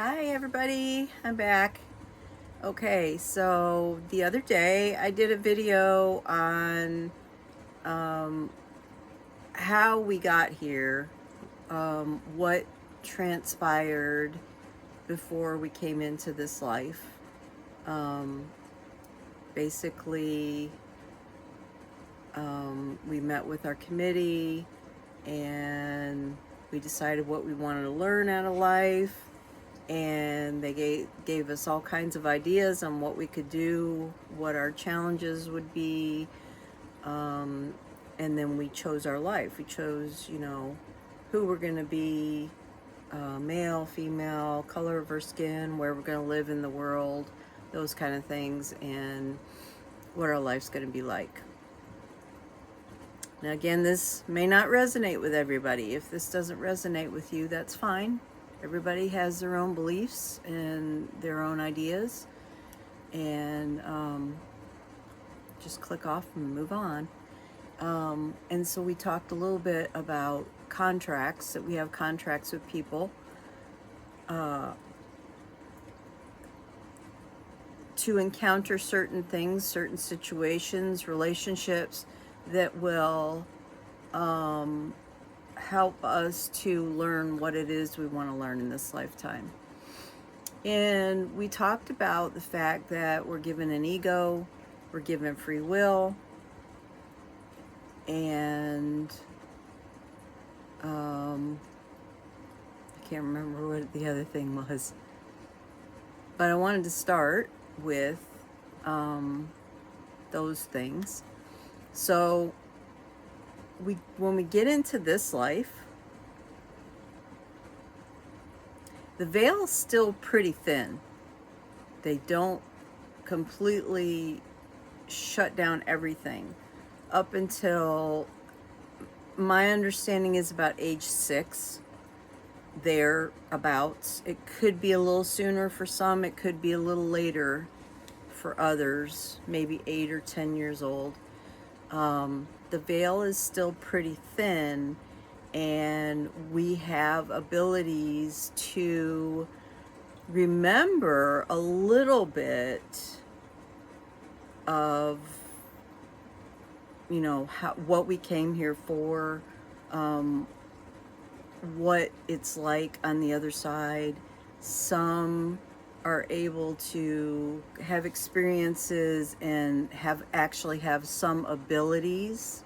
Hi everybody, I'm back. Okay, so the other day I did a video on how we got here, what transpired before we came into this life. Um, basically, we met with our committee and we decided what we wanted to learn out of life, and they gave us all kinds of ideas on what we could do, what our challenges would be, and then we chose our life. We chose, who we're going to be, male, female, color of our skin, where we're going to live in the world, those kind of things, and what our life's going to be like. Now again, this may not resonate with everybody. If this doesn't resonate with you, that's fine. Everybody has their own beliefs and their own ideas, and just click off and move on. And so we talked a little bit about contracts, that we have contracts with people to encounter certain things, certain situations, relationships that will help us to learn what it is we want to learn in this lifetime. And we talked about the fact that we're given an ego, we're given free will, and I can't remember what the other thing was. But I wanted to start with those things. So when we get into this life, the veil is still pretty thin. They don't completely shut down everything. Up until, my understanding is about age 6, thereabouts. It could be a little sooner for some, it could be a little later for others, maybe 8 or 10 years old. The veil is still pretty thin, and we have abilities to remember a little bit of, what we came here for, what it's like on the other side. Some are able to have experiences and actually have some abilities,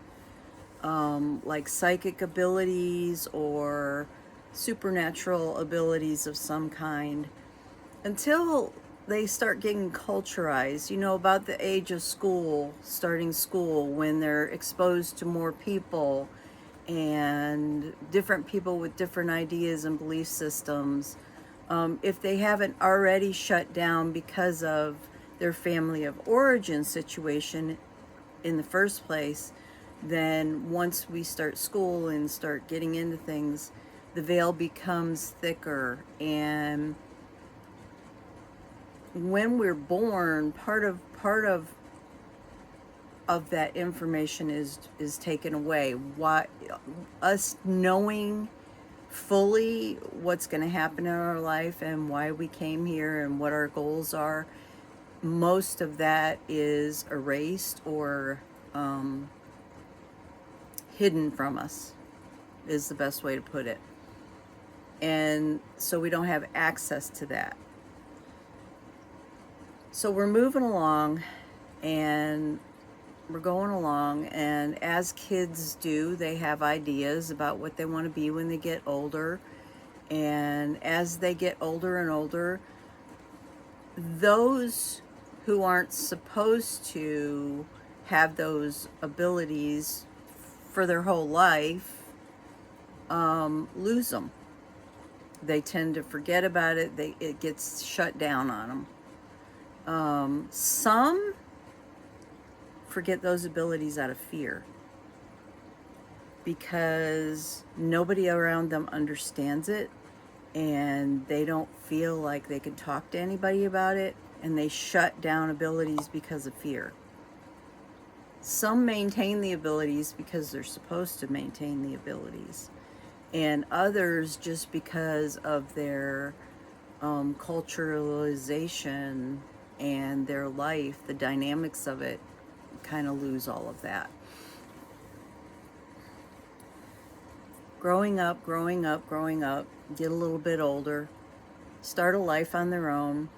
like psychic abilities or supernatural abilities of some kind, until they start getting culturized, about the age of school, starting school, when they're exposed to more people and different people with different ideas and belief systems. If they haven't already shut down because of their family of origin situation in the first place, then once we start school and start getting into things, the veil becomes thicker. And when we're born, part of that information is taken away. Why us knowing fully what's going to happen in our life and why we came here and what our goals are, most of that is erased or hidden from us, is the best way to put it. And so we don't have access to that. So we're moving along, and we're going along, and as kids do, they have ideas about what they want to be when they get older. And as they get older and older, those who aren't supposed to have those abilities for their whole life lose them. They tend to forget about it. It gets shut down on them. Some forget those abilities out of fear, because nobody around them understands it, and they don't feel like they can talk to anybody about it, and they shut down abilities because of fear. Some maintain the abilities because they're supposed to maintain the abilities, and others just because of their culturalization and their life, the dynamics of it, kind of lose all of that. Growing up, get a little bit older, start a life on their own.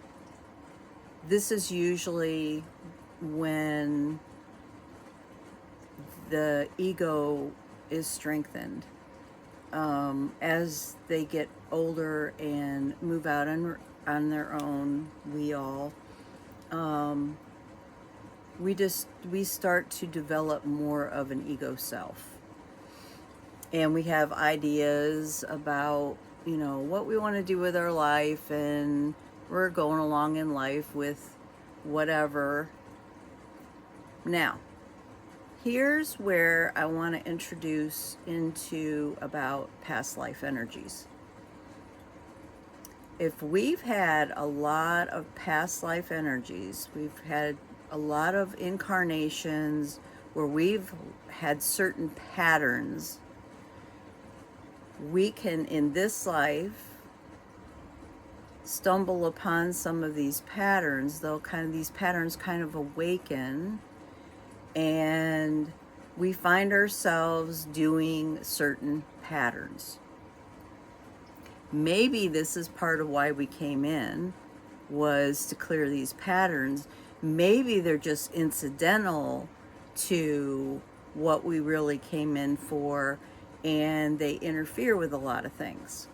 This is usually when the ego is strengthened. As they get older and move out on their own, we start to develop more of an ego self. And we have ideas about, what we want to do with our life, and we're going along in life with whatever. Now, here's where I want to introduce into about past life energies. If we've had a lot of past life energies, we've had a lot of incarnations where we've had certain patterns, we can, in this life, stumble upon some of these patterns. These patterns kind of awaken, and we find ourselves doing certain patterns. Maybe this is part of why we came in, was to clear these patterns. Maybe they're just incidental to what we really came in for, and they interfere with a lot of things.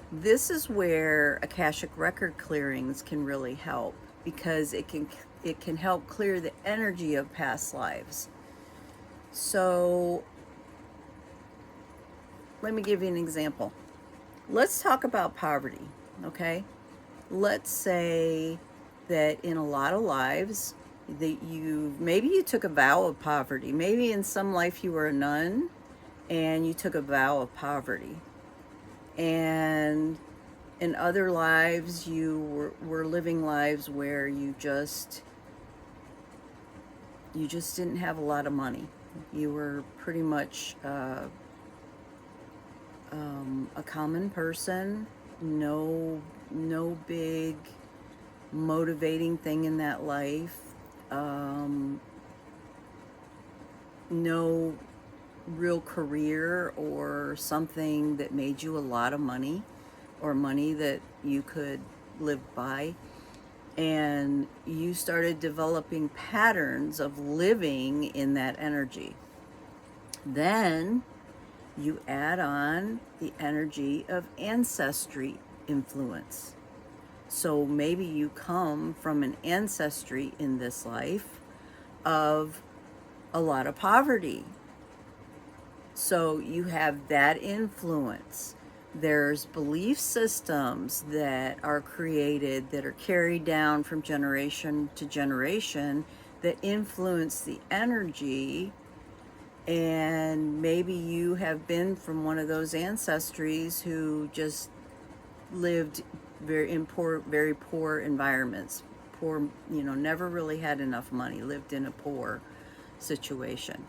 This is where Akashic record clearings can really help, because it can help clear the energy of past lives. So let me give you an example. Let's talk about poverty, okay? Let's say that in a lot of lives that maybe you took a vow of poverty. Maybe in some life you were a nun and you took a vow of poverty. And in other lives you were living lives where you just didn't have a lot of money. You were pretty much a common person, no big motivating thing in that life, no real career or something that made you a lot of money, or money that you could live by. And you started developing patterns of living in that energy. Then you add on the energy of ancestry influence. So maybe you come from an ancestry in this life of a lot of poverty. So you have that influence. There's belief systems that are created, that are carried down from generation to generation, that influence the energy. And maybe you have been from one of those ancestries who just lived very poor environments, never really had enough money, lived in a poor situation.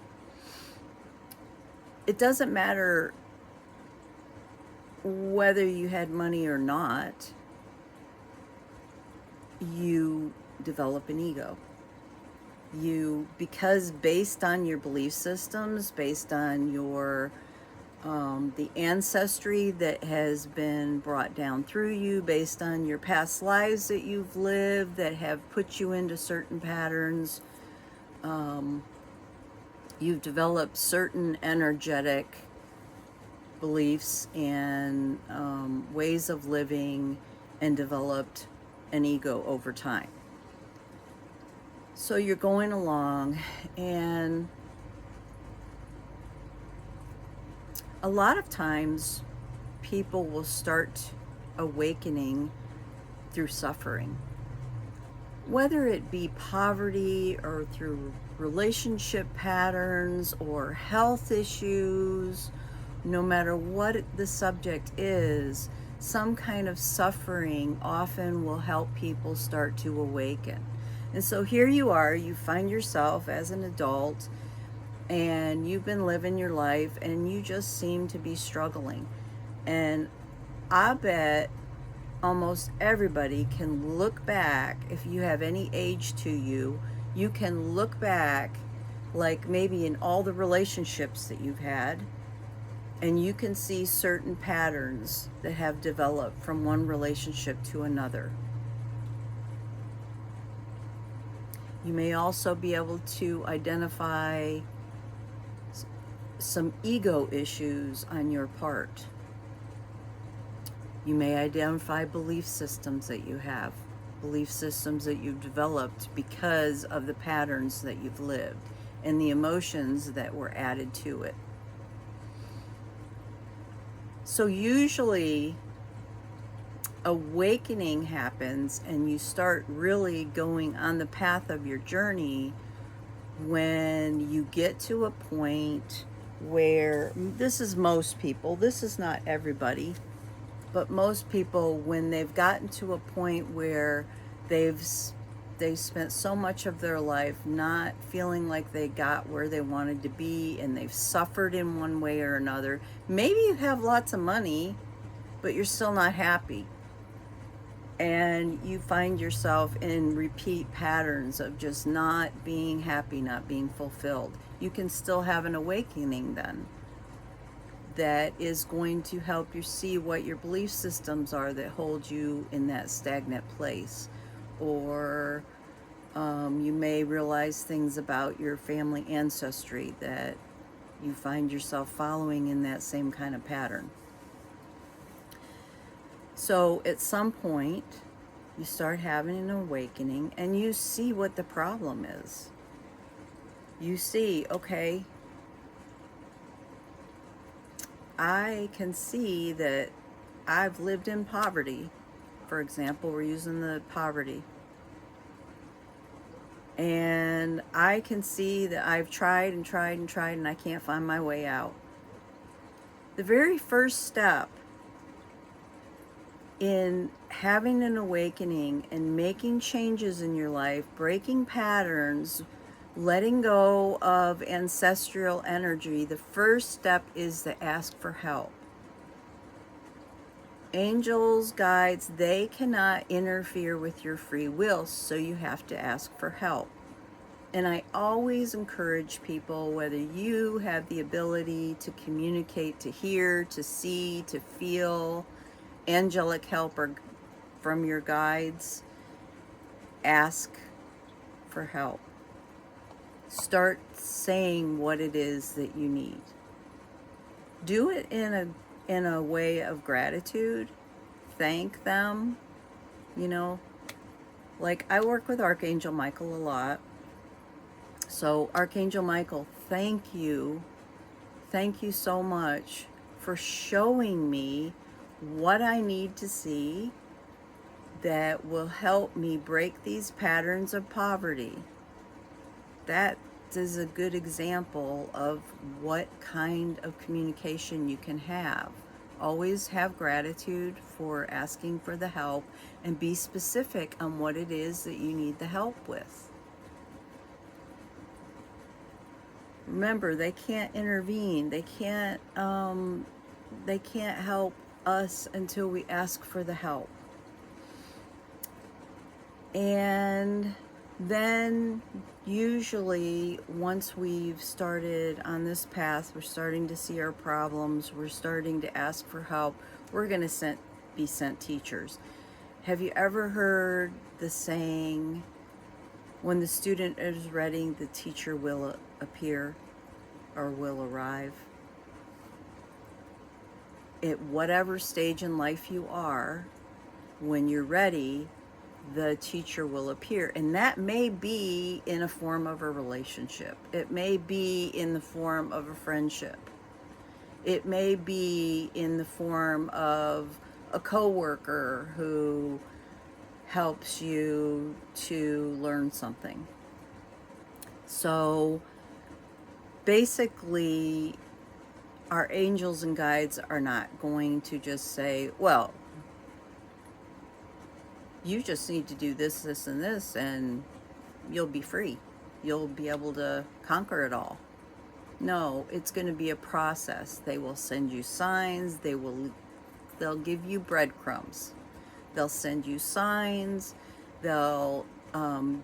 It doesn't matter whether you had money or not, you develop an ego. Because based on your belief systems, based on your the ancestry that has been brought down through you, based on your past lives that you've lived that have put you into certain patterns, you've developed certain energetic beliefs and ways of living, and developed an ego over time. So you're going along, and a lot of times people will start awakening through suffering, whether it be poverty or through relationship patterns or health issues. No matter what the subject is, some kind of suffering often will help people start to awaken. And so here you are, you find yourself as an adult, and you've been living your life, and you just seem to be struggling. And I bet almost everybody can look back. If you have any age to you, you can look back, like maybe in all the relationships that you've had, and you can see certain patterns that have developed from one relationship to another. You may also be able to identify some ego issues on your part. You may identify belief systems that you have, belief systems that you've developed because of the patterns that you've lived and the emotions that were added to it. So usually awakening happens and you start really going on the path of your journey when you get to a point where, this is most people, this is not everybody, but most people, when they've gotten to a point where they've spent so much of their life not feeling like they got where they wanted to be, and they've suffered in one way or another. Maybe you have lots of money, but you're still not happy. And you find yourself in repeat patterns of just not being happy, not being fulfilled. You can still have an awakening then that is going to help you see what your belief systems are that hold you in that stagnant place. Or you may realize things about your family ancestry that you find yourself following in that same kind of pattern. So at some point, you start having an awakening and you see what the problem is. You see, okay, I can see that I've lived in poverty. For example, we're using the poverty. And I can see that I've tried and tried and tried and I can't find my way out. The very first step in having an awakening and making changes in your life, breaking patterns, letting go of ancestral energy, the first step is to ask for help. Angels, guides, they cannot interfere with your free will, so you have to ask for help. And I always encourage people, whether you have the ability to communicate, to hear, to see, to feel angelic help or from your guides, ask for help. Start saying what it is that you need. Do it in a way of gratitude. Thank them. You know, like I work with Archangel Michael a lot. So Archangel Michael, thank you. Thank you so much for showing me what I need to see that will help me break these patterns of poverty. That is a good example of what kind of communication you can have. Always have gratitude for asking for the help and be specific on what it is that you need the help with. Remember, they can't intervene. They can't help us until we ask for the help. And then usually once we've started on this path, we're starting to see our problems, we're starting to ask for help, we're going to be sent teachers. Have you ever heard the saying, when the student is ready, the teacher will appear or will arrive? At whatever stage in life you are, when you're ready, the teacher will appear. And that may be in a form of a relationship. It may be in the form of a friendship. It may be in the form of a coworker who helps you to learn something. So basically, our angels and guides are not going to just say, well, you just need to do this, this, and this, and you'll be free. You'll be able to conquer it all. No, it's going to be a process. They will send you signs. They'll give you breadcrumbs. They'll send you signs. They'll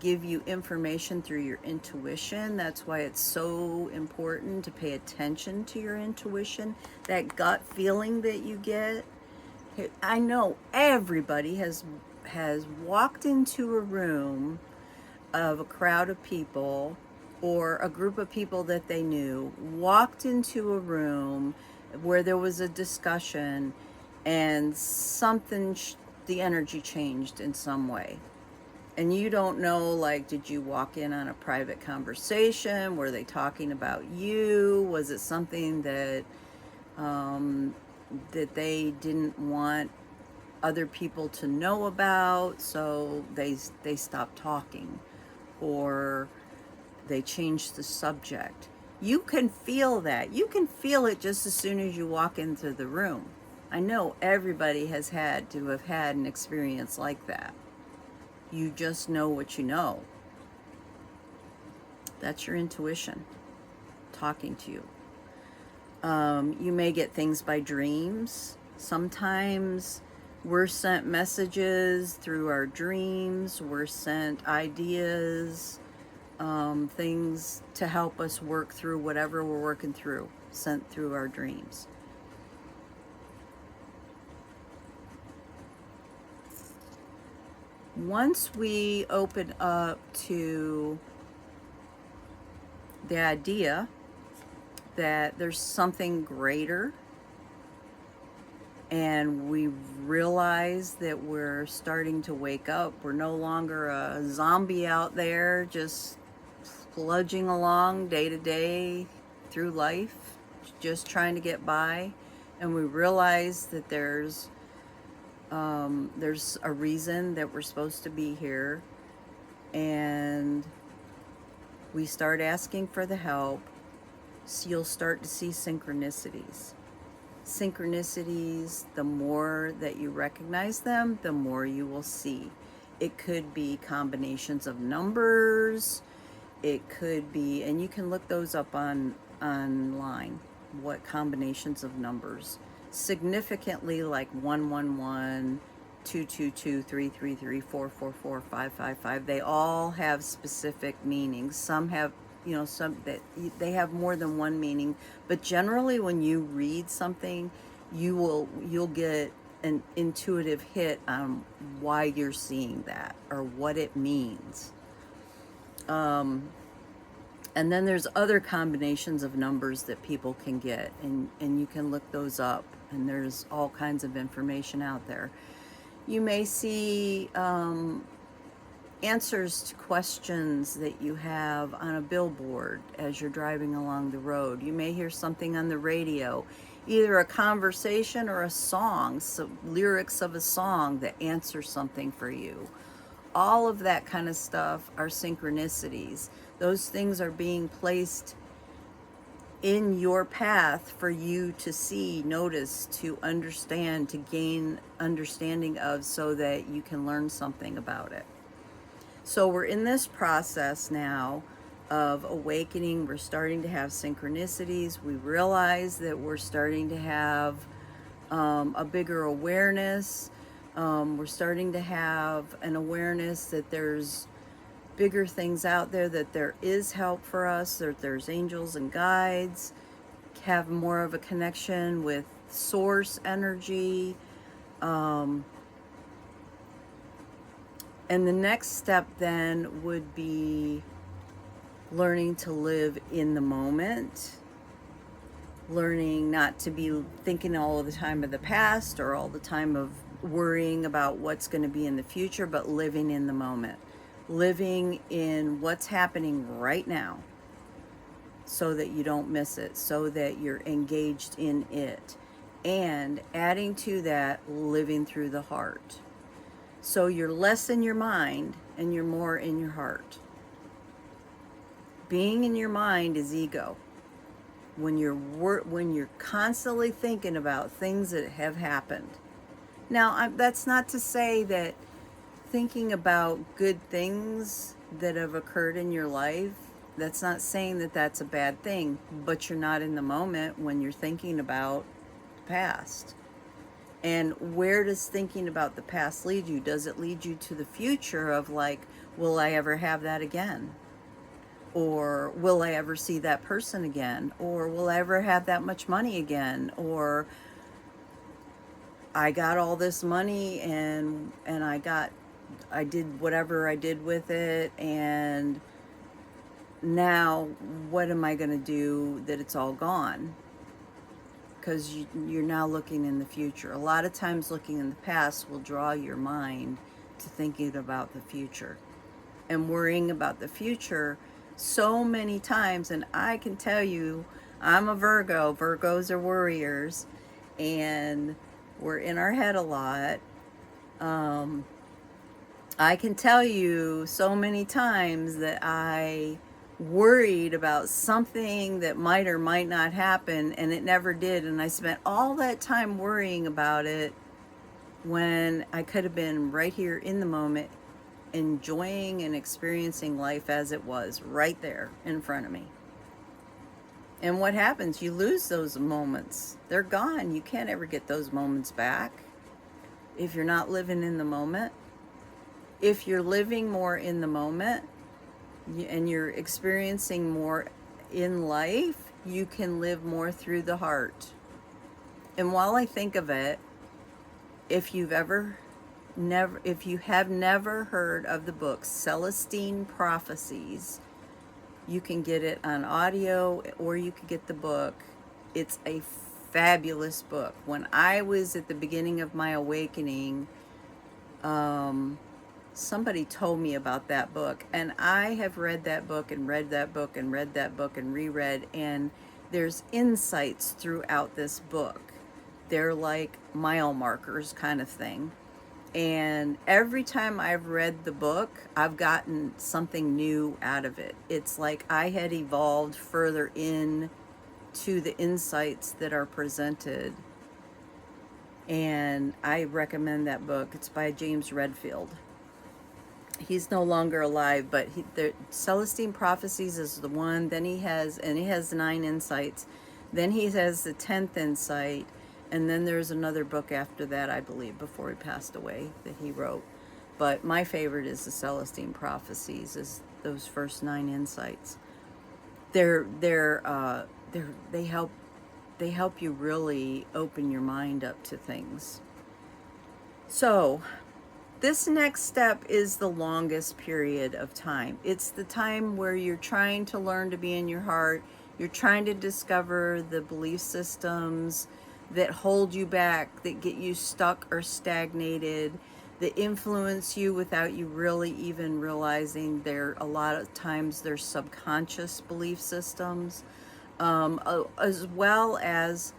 give you information through your intuition. That's why it's so important to pay attention to your intuition, that gut feeling that you get. I know everybody has walked into a room of a crowd of people, or a group of people that they knew, walked into a room where there was a discussion and something, the energy changed in some way. And you don't know, like, did you walk in on a private conversation? Were they talking about you? Was it something that that they didn't want other people to know about, so they stopped talking, or they changed the subject? You can feel that. You can feel it just as soon as you walk into the room. I know everybody has had to have had an experience like that. You just know what you know. That's your intuition talking to you. You may get things by dreams. Sometimes we're sent messages through our dreams. We're sent ideas, things to help us work through whatever we're working through, sent through our dreams. Once we open up to the idea that there's something greater, and we realize that we're starting to wake up, we're no longer a zombie out there just sludging along day to day through life, just trying to get by, and we realize that there's a reason that we're supposed to be here, and we start asking for the help. So you'll start to see synchronicities. Synchronicities, the more that you recognize them, the more you will see. It could be combinations of numbers. It could be, and you can look those up online, what combinations of numbers. Significantly, like 111, 222, 333, 444, 555. They all have specific meanings. Some have, some that they have more than one meaning, but generally when you read something, you'll get an intuitive hit on why you're seeing that or what it means. And then there's other combinations of numbers that people can get, and you can look those up, and there's all kinds of information out there. You may see answers to questions that you have on a billboard as you're driving along the road. You may hear something on the radio, either a conversation or a song, so lyrics of a song that answer something for you. All of that kind of stuff are synchronicities. Those things are being placed in your path for you to see, notice, to understand, to gain understanding of, so that you can learn something about it. So we're in this process now of awakening. We're starting to have synchronicities. We realize that we're starting to have a bigger awareness. We're starting to have an awareness that there's bigger things out there, that there is help for us, that there's angels and guides, have more of a connection with source energy. And the next step then would be learning to live in the moment, learning not to be thinking all the time of the past or all the time of worrying about what's going to be in the future, but living in the moment, living in what's happening right now, so that you don't miss it, so that you're engaged in it, and adding to that, living through the heart. So you're less in your mind and you're more in your heart. Being in your mind is ego. When you're constantly thinking about things that have happened. Now, that's not to say that thinking about good things that have occurred in your life, that's not saying that that's a bad thing, but you're not in the moment when you're thinking about the past. And where does thinking about the past lead you? Does it lead you to the future of like, will I ever have that again? Or will I ever see that person again? Or will I ever have that much money again? Or I got all this money and I did whatever I did with it, and now what am I going to do that it's all gone? Because you're now looking in the future. A lot of times looking in the past will draw your mind to thinking about the future and worrying about the future so many times. And I can tell you, I'm a Virgo. Virgos are worriers, and we're in our head a lot. I can tell you so many times that I worried about something that might or might not happen, and it never did. And I spent all that time worrying about it when I could have been right here in the moment, enjoying and experiencing life as it was right there in front of me. And what happens? You lose those moments. They're gone. You can't ever get those moments back if you're not living in the moment. If you're living more in the moment and you're experiencing more in life, you can live more through the heart. And while I think of it, if you have never heard of the book Celestine Prophecies, you can get it on audio or you can get the book. It's a fabulous book. When I was at the beginning of my awakening, somebody told me about that book, and I have read that book and read that book and read that book and reread, and there's insights throughout this book. They're like mile markers kind of thing. And every time I've read the book, I've gotten something new out of it. It's like I had evolved further in to the insights that are presented. And I recommend that book. It's by James Redfield. He's no longer alive, but the Celestine Prophecies is the one. Then he has 9 insights. Then he has the 10th insight, and then there's another book after that, I believe, before he passed away, that he wrote. But my favorite is the Celestine Prophecies, is those first 9 insights. They help you really open your mind up to things. So this next step is the longest period of time. It's the time where you're trying to learn to be in your heart. You're trying to discover the belief systems that hold you back, that get you stuck or stagnated, that influence you without you really even realizing. A lot of times they're subconscious belief systems, as well as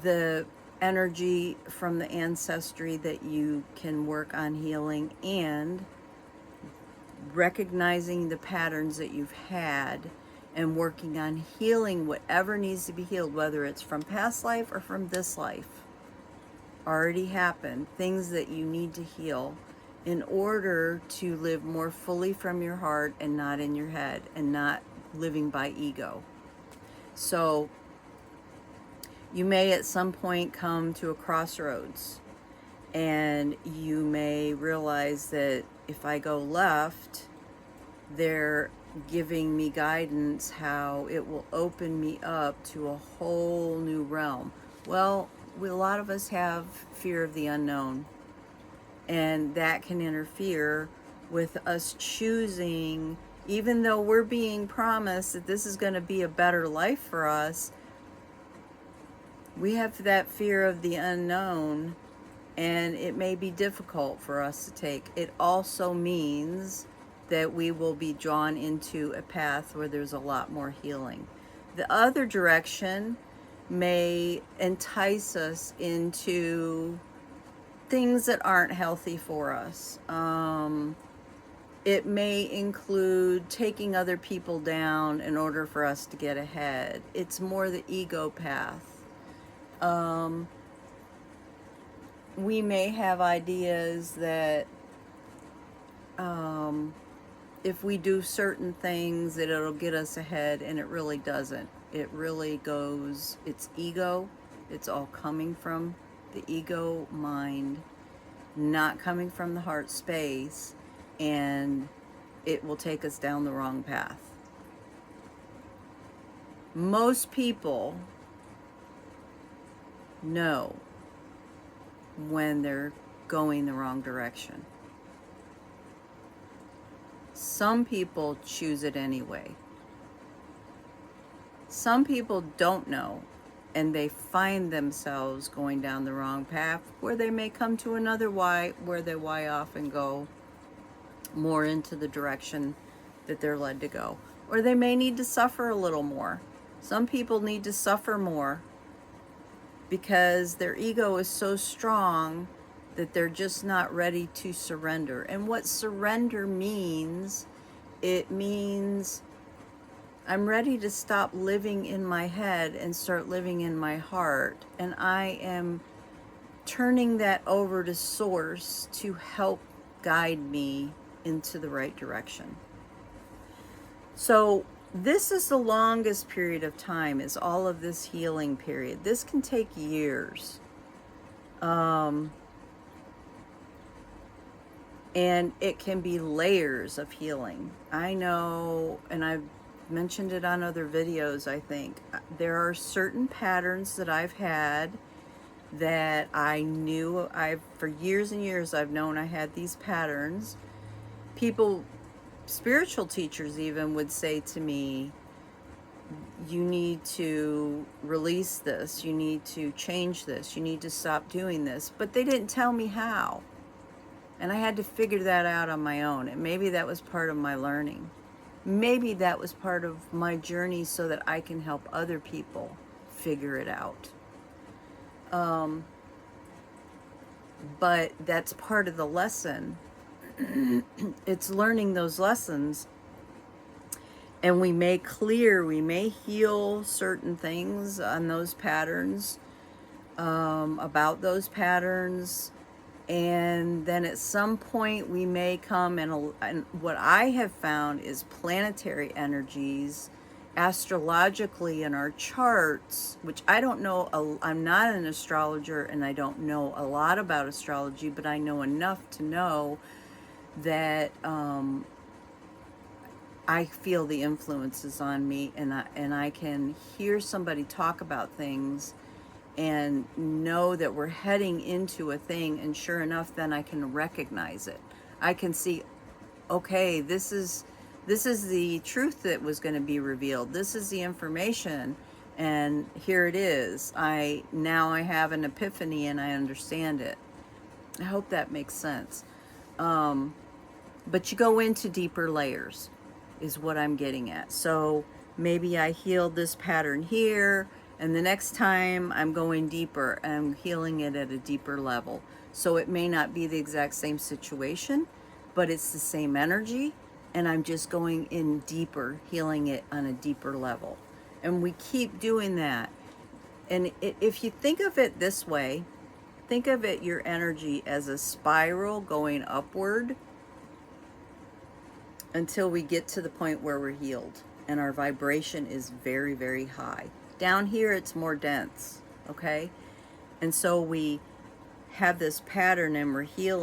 the energy from the ancestry that you can work on healing, and recognizing the patterns that you've had and working on healing whatever needs to be healed, whether it's from past life or from this life. Already happened, things that you need to heal in order to live more fully from your heart and not in your head and not living by ego. So you may at some point come to a crossroads, and you may realize that if I go left, they're giving me guidance how it will open me up to a whole new realm. Well, a lot of us have fear of the unknown, and that can interfere with us choosing, even though we're being promised that this is going to be a better life for us. We have that fear of the unknown, and it may be difficult for us to take. It also means that we will be drawn into a path where there's a lot more healing. The other direction may entice us into things that aren't healthy for us. It may include taking other people down in order for us to get ahead. It's more the ego path. We may have ideas that if we do certain things that it'll get us ahead, and it really doesn't. It really goes, it's ego. It's all coming from the ego mind, not coming from the heart space, and it will take us down the wrong path. Most people know when they're going the wrong direction. Some people choose it anyway. Some people don't know, and they find themselves going down the wrong path, where they may come to another why, where they why off and go more into the direction that they're led to go. Or they may need to suffer a little more. Some people need to suffer more because their ego is so strong that they're just not ready to surrender. And what surrender means, it means I'm ready to stop living in my head and start living in my heart. And I am turning that over to Source to help guide me into the right direction. So this is the longest period of time, is all of this healing period. This can take years. And it can be layers of healing. I know, and I've mentioned it on other videos, I think. There are certain patterns that I've had that I knew, for years and years, I've known I had these patterns. People, spiritual teachers even, would say to me, you need to release this, you need to change this, you need to stop doing this. But they didn't tell me how. And I had to figure that out on my own. And maybe that was part of my learning. Maybe that was part of my journey so that I can help other people figure it out. But that's part of the lesson. It's learning those lessons. And we may heal certain things on those patterns, about those patterns. And then at some point we may come, and what I have found is planetary energies astrologically in our charts, which I don't know, I'm not an astrologer and I don't know a lot about astrology, but I know enough to know that I feel the influences on me, and I can hear somebody talk about things and know that we're heading into a thing, and sure enough, then I can recognize it. I can see, okay, this is the truth that was going to be revealed. This is the information, and here it is. Now I have an epiphany and I understand it. I hope that makes sense. But you go into deeper layers, is what I'm getting at. So maybe I healed this pattern here, and the next time I'm going deeper and I'm healing it at a deeper level. So it may not be the exact same situation, but it's the same energy, and I'm just going in deeper, healing it on a deeper level. And we keep doing that. And if you think of it this way, think of it, your energy, as a spiral going upward until we get to the point where we're healed and our vibration is very, very high. Down here, it's more dense, okay? And so we have this pattern and we're healing.